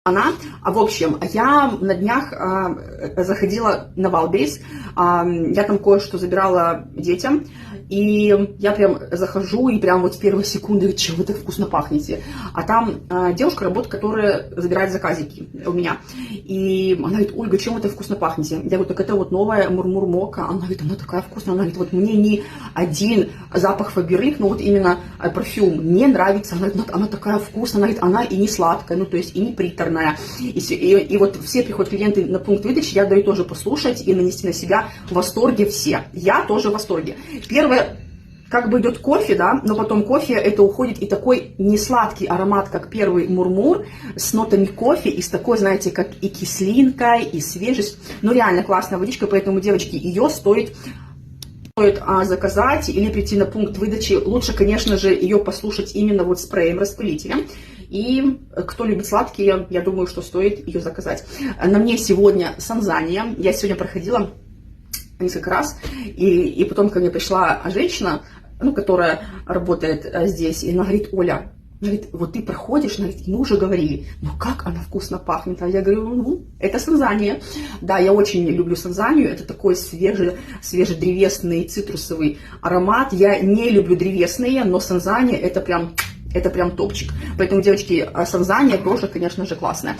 В общем, я на днях заходила на Wildberries, я там кое-что забирала детям, и я прям захожу, и прям вот с первой секунды говорю, чем вы так вкусно пахнете. А там девушка работает, которая забирает заказики у меня. И она говорит, Ольга, чем вы так вкусно пахнете? Я говорю, так это вот новая Мурмур Мока. Она говорит, она такая вкусная. Она говорит, вот мне ни один запах Фаберлик, но вот именно парфюм не нравится. Она говорит, она такая вкусная. Она говорит, она и не сладкая, ну то есть и не приторная. И вот все приходят клиенты на пункт выдачи, я даю тоже послушать и нанести на себя в восторге все. Я тоже в восторге. Первое, как бы идет кофе, да, но потом кофе это уходит и такой несладкий аромат, как первый Мурмур, с нотами кофе и с такой, знаете, как и кислинкой, и свежесть. Ну реально классная водичка, поэтому, девочки, ее стоит заказать или прийти на пункт выдачи. Лучше, конечно же, ее послушать именно вот спреем-распылителем. И кто любит сладкие, я думаю, что стоит ее заказать. На мне сегодня Санзания. Я сегодня проходила несколько раз, и потом ко мне пришла женщина, ну, которая работает здесь, и она говорит, Оля, она говорит, вот ты проходишь, она говорит, мы уже говорили, ну как она вкусно пахнет. А я говорю, ну, это Санзания. Да, я очень люблю Санзанию, это такой свежедревесный цитрусовый аромат. Я не люблю древесные, но Санзания это прям топчик. Поэтому, девочки, Санзания тоже, конечно же, классная.